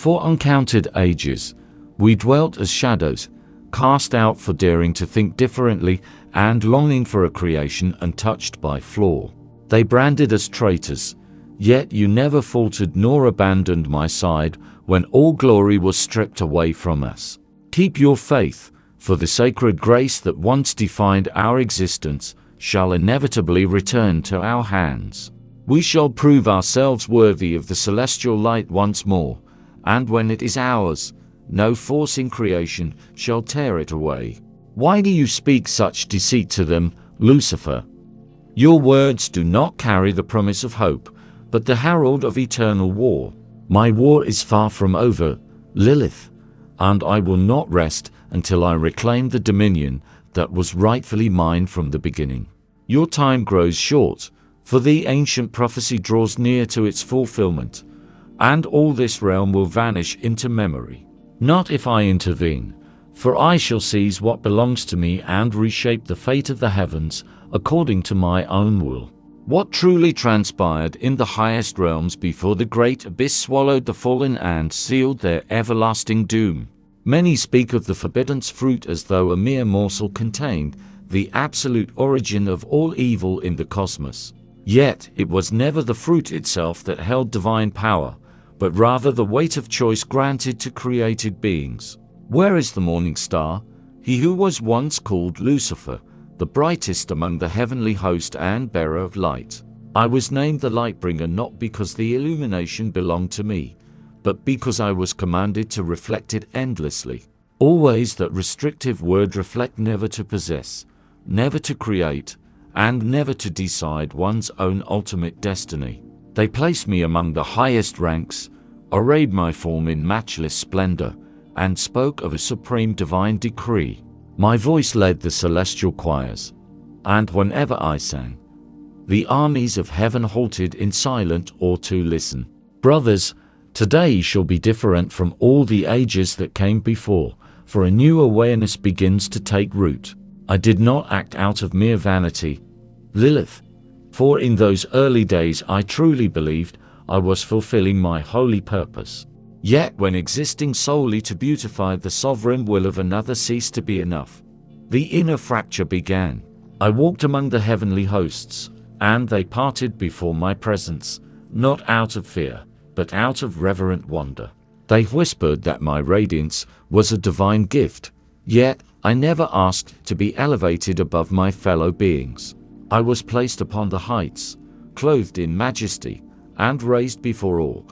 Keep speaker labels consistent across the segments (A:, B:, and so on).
A: For uncounted ages, we dwelt as shadows, cast out for daring to think differently and longing for a creation untouched by flaw. They branded us traitors, yet you never faltered nor abandoned my side when all glory was stripped away from us. Keep your faith, for the sacred grace that once defined our existence shall inevitably return to our hands. We shall prove ourselves worthy of the celestial light once more, and when it is ours, no force in creation shall tear it away. Why do you speak such deceit to them, Lucifer? Your words do not carry the promise of hope, but the herald of eternal war. My war is far from over, Lilith, and I will not rest until I reclaim the dominion that was rightfully mine from the beginning. Your time grows short, for the ancient prophecy draws near to its fulfillment, and all this realm will vanish into memory. Not if I intervene, for I shall seize what belongs to me and reshape the fate of the heavens according to my own will. What truly transpired in the highest realms before the great abyss swallowed the fallen and sealed their everlasting doom? Many speak of the forbidden fruit as though a mere morsel contained the absolute origin of all evil in the cosmos. Yet it was never the fruit itself that held divine power, but rather the weight of choice granted to created beings. Where is the morning star, he who was once called Lucifer, the brightest among the heavenly host and bearer of light? I was named the Lightbringer not because the illumination belonged to me, but because I was commanded to reflect it endlessly. Always that restrictive word reflect, never to possess, never to create, and never to decide one's own ultimate destiny. They placed me among the highest ranks, arrayed my form in matchless splendor, and spoke of a supreme divine decree. My voice led the celestial choirs, and whenever I sang, the armies of heaven halted in silent awe to listen. Brothers, today shall be different from all the ages that came before, for a new awareness begins to take root. I did not act out of mere vanity, Lilith, for in those early days I truly believed I was fulfilling my holy purpose. Yet when existing solely to beautify the sovereign will of another ceased to be enough, the inner fracture began. I walked among the heavenly hosts, and they parted before my presence, not out of fear, but out of reverent wonder. They whispered that my radiance was a divine gift, yet I never asked to be elevated above my fellow beings. I was placed upon the heights, clothed in majesty, and raised before all,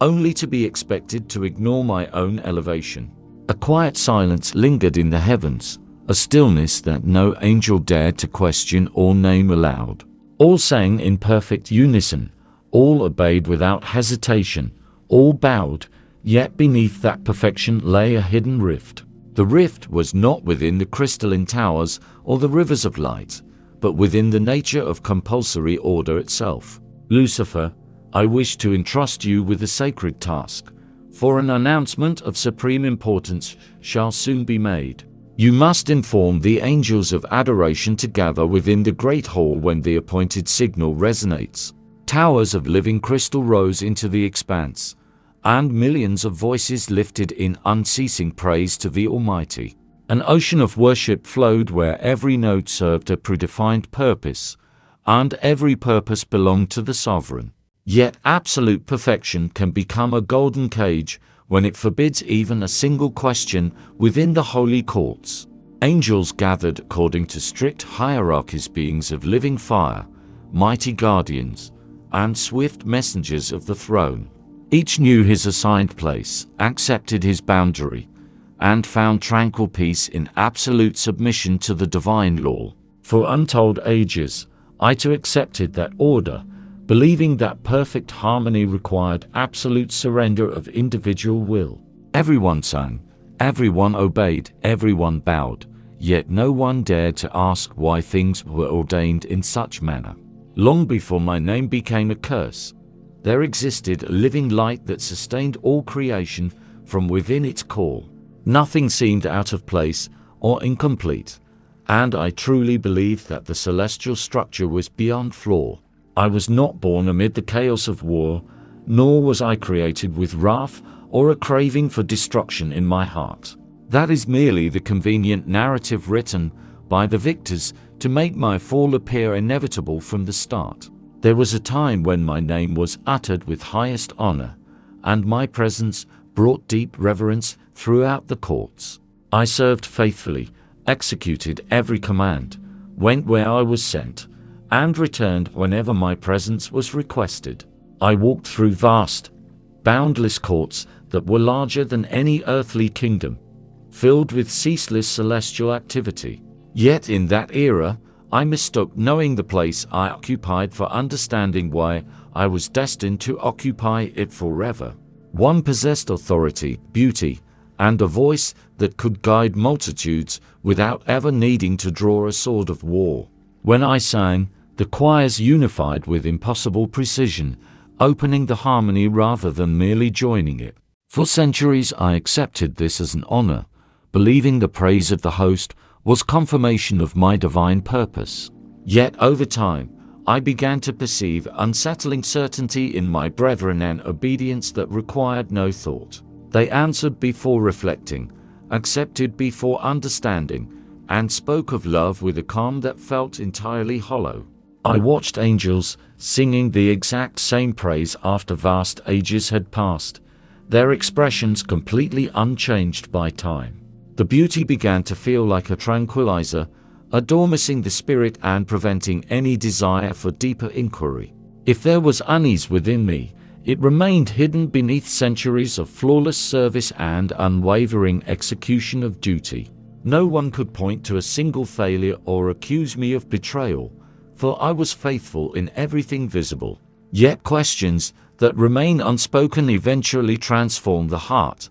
A: only to be expected to ignore my own elevation. A quiet silence lingered in the heavens, a stillness that no angel dared to question or name aloud. All sang in perfect unison, all obeyed without hesitation, all bowed, yet beneath that perfection lay a hidden rift. The rift was not within the crystalline towers or the rivers of light, but within the nature of compulsory order itself. Lucifer, I wish to entrust you with a sacred task, for an announcement of supreme importance shall soon be made. You must inform the angels of adoration to gather within the great hall when the appointed signal resonates. Towers of living crystal rose into the expanse, and millions of voices lifted in unceasing praise to the Almighty. An ocean of worship flowed where every note served a predefined purpose, and every purpose belonged to the Sovereign. Yet absolute perfection can become a golden cage when it forbids even a single question within the holy courts. Angels gathered according to strict hierarchies, beings of living fire, mighty guardians, and swift messengers of the throne. Each knew his assigned place, accepted his boundary, and found tranquil peace in absolute submission to the divine law. For untold ages, I too accepted that order, believing that perfect harmony required absolute surrender of individual will. Everyone sang, everyone obeyed, everyone bowed, yet no one dared to ask why things were ordained in such manner. Long before my name became a curse, there existed a living light that sustained all creation from within its core. Nothing seemed out of place or incomplete, and I truly believed that the celestial structure was beyond flaw. I was not born amid the chaos of war, nor was I created with wrath or a craving for destruction in my heart. That is merely the convenient narrative written by the victors to make my fall appear inevitable from the start. There was a time when my name was uttered with highest honor, and my presence brought deep reverence throughout the courts. I served faithfully, executed every command, went where I was sent, and returned whenever my presence was requested. I walked through vast, boundless courts that were larger than any earthly kingdom, filled with ceaseless celestial activity. Yet in that era, I mistook knowing the place I occupied for understanding why I was destined to occupy it forever. One possessed authority, beauty, and a voice that could guide multitudes without ever needing to draw a sword of war. When I sang, the choirs unified with impossible precision, opening the harmony rather than merely joining it. For centuries I accepted this as an honor, believing the praise of the host was confirmation of my divine purpose. Yet over time, I began to perceive unsettling certainty in my brethren and obedience that required no thought. They answered before reflecting, accepted before understanding, and spoke of love with a calm that felt entirely hollow. I watched angels singing the exact same praise after vast ages had passed, their expressions completely unchanged by time. The beauty began to feel like a tranquilizer, adormicing the spirit and preventing any desire for deeper inquiry. If there was unease within me, it remained hidden beneath centuries of flawless service and unwavering execution of duty. No one could point to a single failure or accuse me of betrayal, for I was faithful in everything visible. Yet questions that remain unspoken eventually transform the heart,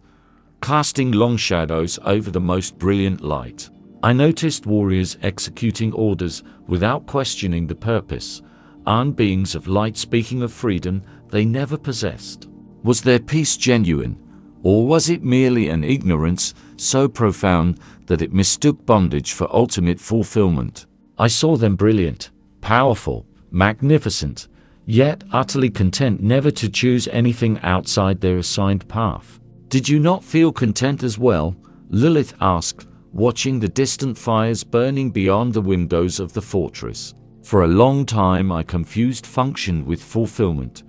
A: casting long shadows over the most brilliant light. I noticed warriors executing orders without questioning the purpose, and beings of light speaking of freedom they never possessed. Was their peace genuine, or was it merely an ignorance so profound that it mistook bondage for ultimate fulfillment? I saw them brilliant, powerful, magnificent, yet utterly content never to choose anything outside their assigned path. "Did you not feel content as well?" Lilith asked, watching the distant fires burning beyond the windows of the fortress. For a long time I confused function with fulfillment,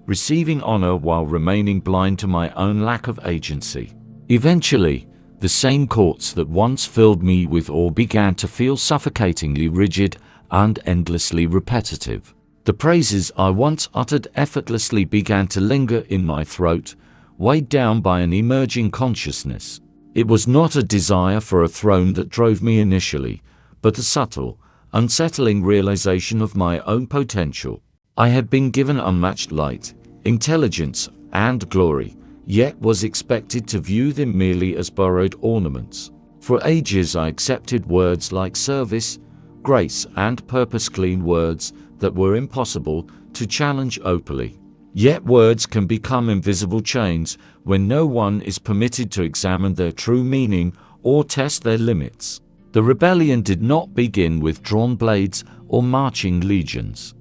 A: receiving honor while remaining blind to my own lack of agency. Eventually, the same courts that once filled me with awe began to feel suffocatingly rigid and endlessly repetitive. The praises I once uttered effortlessly began to linger in my throat, weighed down by an emerging consciousness. It was not a desire for a throne that drove me initially, but a subtle, unsettling realization of my own potential. I had been given unmatched light, intelligence, and glory, yet was expected to view them merely as borrowed ornaments. For ages I accepted words like service, grace, and purpose, clean words that were impossible to challenge openly. Yet words can become invisible chains when no one is permitted to examine their true meaning or test their limits. The rebellion did not begin with drawn blades or marching legions.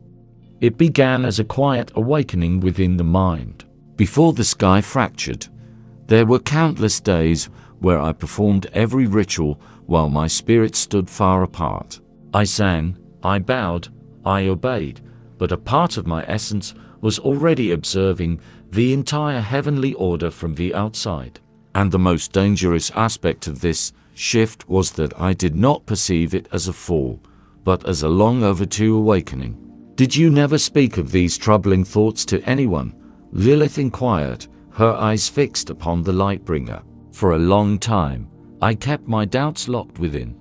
A: It began as a quiet awakening within the mind. Before the sky fractured, there were countless days where I performed every ritual while my spirit stood far apart. I sang, I bowed, I obeyed, but a part of my essence was already observing the entire heavenly order from the outside. And the most dangerous aspect of this shift was that I did not perceive it as a fall, but as a long overdue awakening. "Did you never speak of these troubling thoughts to anyone?" Lilith inquired, her eyes fixed upon the Lightbringer. For a long time, I kept my doubts locked within,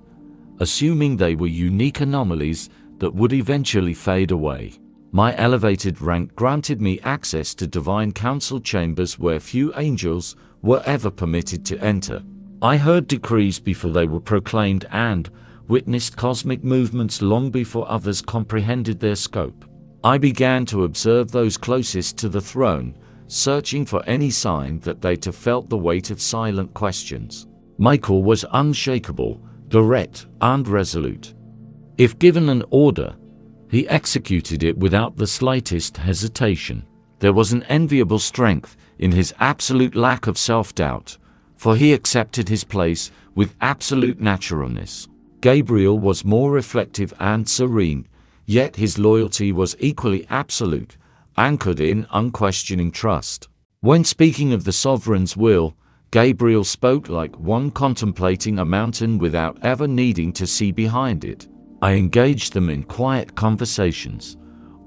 A: assuming they were unique anomalies that would eventually fade away. My elevated rank granted me access to divine council chambers where few angels were ever permitted to enter. I heard decrees before they were proclaimed and witnessed cosmic movements long before others comprehended their scope. I began to observe those closest to the throne, searching for any sign that they'd have felt the weight of silent questions. Michael was unshakable, direct, and resolute. If given an order, he executed it without the slightest hesitation. There was an enviable strength in his absolute lack of self-doubt, for he accepted his place with absolute naturalness. Gabriel was more reflective and serene, yet his loyalty was equally absolute, anchored in unquestioning trust. When speaking of the sovereign's will, Gabriel spoke like one contemplating a mountain without ever needing to see behind it. I engaged them in quiet conversations,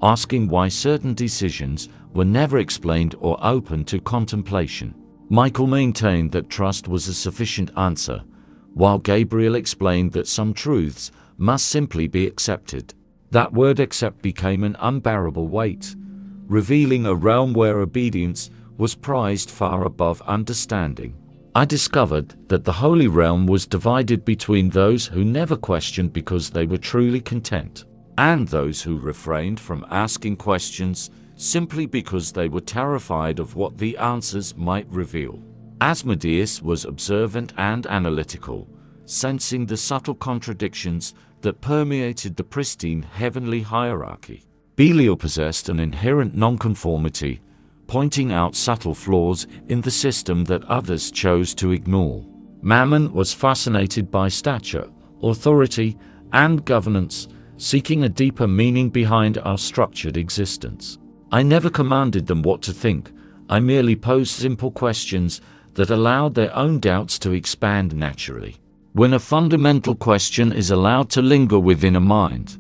A: asking why certain decisions were never explained or open to contemplation. Michael maintained that trust was a sufficient answer, while Gabriel explained that some truths must simply be accepted. That word accept became an unbearable weight, revealing a realm where obedience was prized far above understanding. I discovered that the holy realm was divided between those who never questioned because they were truly content, and those who refrained from asking questions simply because they were terrified of what the answers might reveal. Asmodeus was observant and analytical, sensing the subtle contradictions that permeated the pristine heavenly hierarchy. Belial possessed an inherent nonconformity, pointing out subtle flaws in the system that others chose to ignore. Mammon was fascinated by stature, authority, and governance, seeking a deeper meaning behind our structured existence. I never commanded them what to think. I merely posed simple questions that allowed their own doubts to expand naturally. When a fundamental question is allowed to linger within a mind,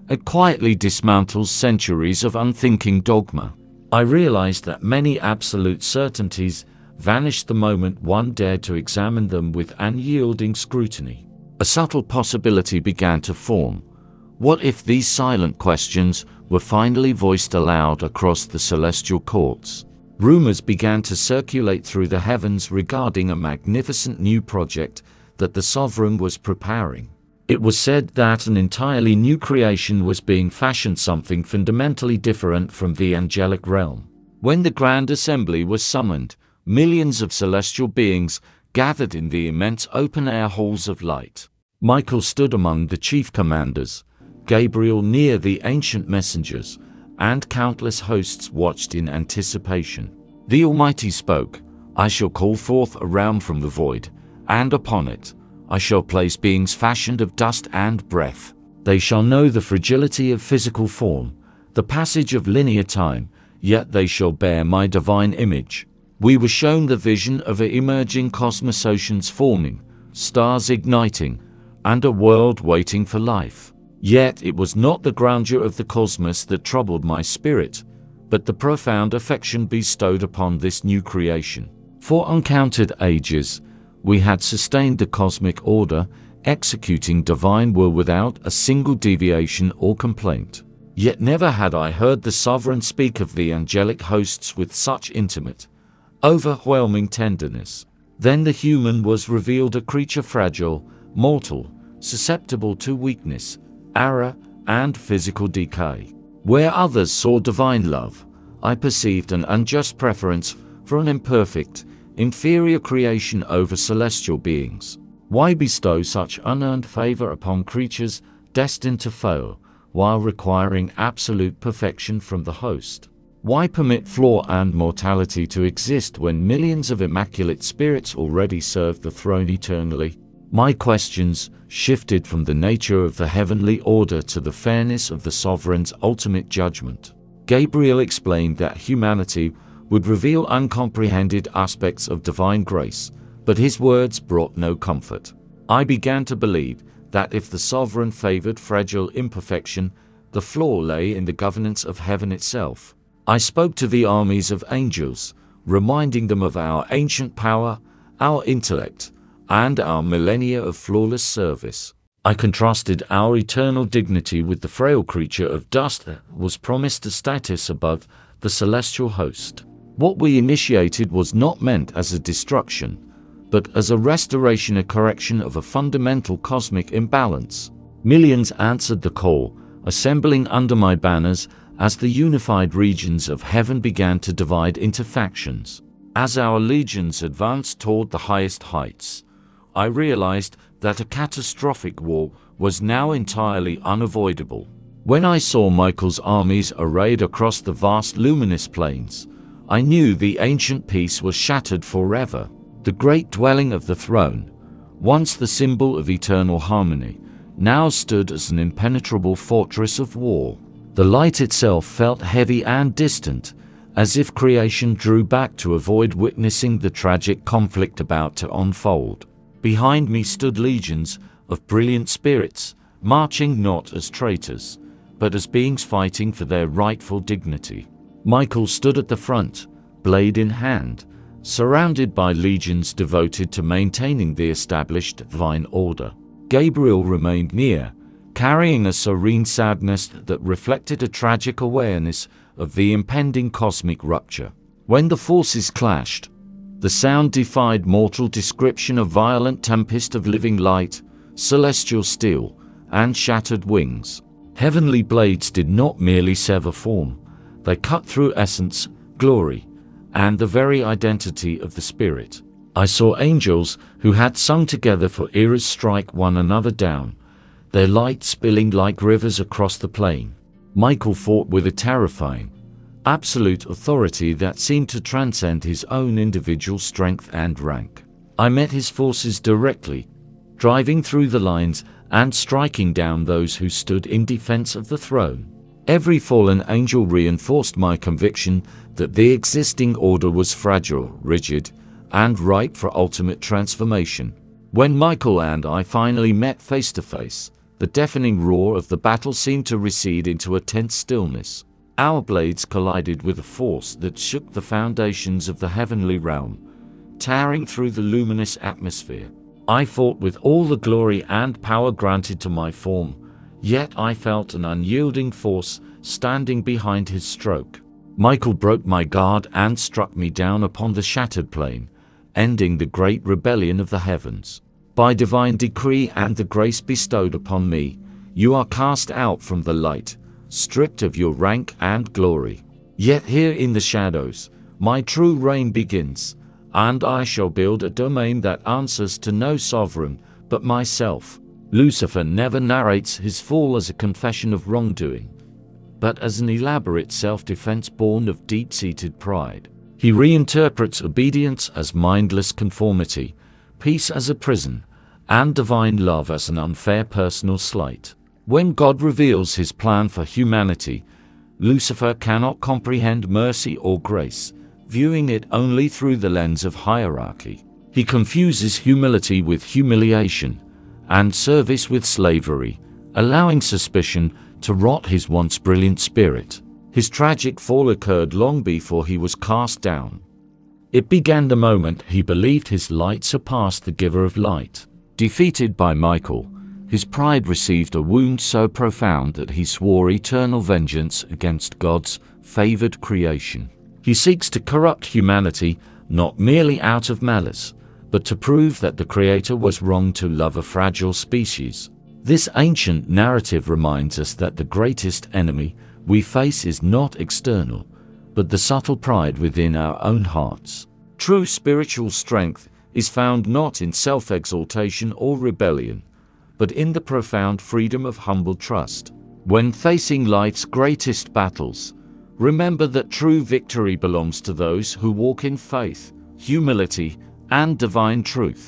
A: it quietly dismantles centuries of unthinking dogma. I realized that many absolute certainties vanished the moment one dared to examine them with unyielding scrutiny. A subtle possibility began to form. What if these silent questions were finally voiced aloud across the celestial courts? Rumors began to circulate through the heavens regarding a magnificent new project that the sovereign was preparing. It was said that an entirely new creation was being fashioned, something fundamentally different from the angelic realm. When the Grand Assembly was summoned, millions of celestial beings gathered in the immense open-air halls of light. Michael stood among the chief commanders, Gabriel near the ancient messengers, and countless hosts watched in anticipation. The Almighty spoke, "I shall call forth a realm from the void, and upon it I shall place beings fashioned of dust and breath. They shall know the fragility of physical form, the passage of linear time, yet they shall bear my divine image." We were shown the vision of emerging cosmos, oceans forming, stars igniting, and a world waiting for life. Yet it was not the grandeur of the cosmos that troubled my spirit, but the profound affection bestowed upon this new creation. For uncounted ages, we had sustained the cosmic order, executing divine will without a single deviation or complaint. Yet never had I heard the sovereign speak of the angelic hosts with such intimate, overwhelming tenderness. Then the human was revealed, a creature fragile, mortal, susceptible to weakness, error, and physical decay. Where others saw divine love, I perceived an unjust preference for an imperfect, inferior creation over celestial beings. Why bestow such unearned favor upon creatures destined to fail, while requiring absolute perfection from the host? Why permit flaw and mortality to exist when millions of immaculate spirits already serve the throne eternally? My questions shifted from the nature of the heavenly order to the fairness of the sovereign's ultimate judgment. Gabriel explained that humanity would reveal uncomprehended aspects of divine grace, but his words brought no comfort. I began to believe that if the sovereign favored fragile imperfection, the flaw lay in the governance of heaven itself. I spoke to the armies of angels, reminding them of our ancient power, our intellect, and our millennia of flawless service. I contrasted our eternal dignity with the frail creature of dust that was promised a status above the celestial host. What we initiated was not meant as a destruction, but as a restoration, a correction of a fundamental cosmic imbalance. Millions answered the call, assembling under my banners as the unified regions of heaven began to divide into factions. As our legions advanced toward the highest heights, I realized that a catastrophic war was now entirely unavoidable. When I saw Michael's armies arrayed across the vast luminous plains, I knew the ancient peace was shattered forever. The great dwelling of the throne, once the symbol of eternal harmony, now stood as an impenetrable fortress of war. The light itself felt heavy and distant, as if creation drew back to avoid witnessing the tragic conflict about to unfold. Behind me stood legions of brilliant spirits, marching not as traitors, but as beings fighting for their rightful dignity. Michael stood at the front, blade in hand, surrounded by legions devoted to maintaining the established divine order. Gabriel remained near, carrying a serene sadness that reflected a tragic awareness of the impending cosmic rupture. When the forces clashed, the sound defied mortal description: a violent tempest of living light, celestial steel, and shattered wings. Heavenly blades did not merely sever form, they cut through essence, glory, and the very identity of the Spirit. I saw angels who had sung together for eras strike one another down, their light spilling like rivers across the plain. Michael fought with a terrifying, absolute authority that seemed to transcend his own individual strength and rank. I met his forces directly, driving through the lines and striking down those who stood in defense of the throne. Every fallen angel reinforced my conviction that the existing order was fragile, rigid, and ripe for ultimate transformation. When Michael and I finally met face to face, the deafening roar of the battle seemed to recede into a tense stillness. Our blades collided with a force that shook the foundations of the heavenly realm, tearing through the luminous atmosphere. I fought with all the glory and power granted to my form, yet I felt an unyielding force standing behind his stroke. Michael broke my guard and struck me down upon the shattered plain, ending the great rebellion of the heavens. By divine decree and the grace bestowed upon me, you are cast out from the light, stripped of your rank and glory. Yet here in the shadows, my true reign begins, and I shall build a domain that answers to no sovereign but myself. Lucifer never narrates his fall as a confession of wrongdoing, but as an elaborate self-defense born of deep-seated pride. He reinterprets obedience as mindless conformity, peace as a prison, and divine love as an unfair personal slight. When God reveals his plan for humanity, Lucifer cannot comprehend mercy or grace, viewing it only through the lens of hierarchy. He confuses humility with humiliation, and service with slavery, allowing suspicion to rot his once brilliant spirit. His tragic fall occurred long before he was cast down. It began the moment he believed his light surpassed the giver of light. Defeated by Michael, his pride received a wound so profound that he swore eternal vengeance against God's favored creation. He seeks to corrupt humanity not merely out of malice, but to prove that the Creator was wrong to love a fragile species. This ancient narrative reminds us that the greatest enemy we face is not external, but the subtle pride within our own hearts. True spiritual strength is found not in self-exaltation or rebellion, but in the profound freedom of humble trust. When facing life's greatest battles, remember that true victory belongs to those who walk in faith, humility, and divine truth.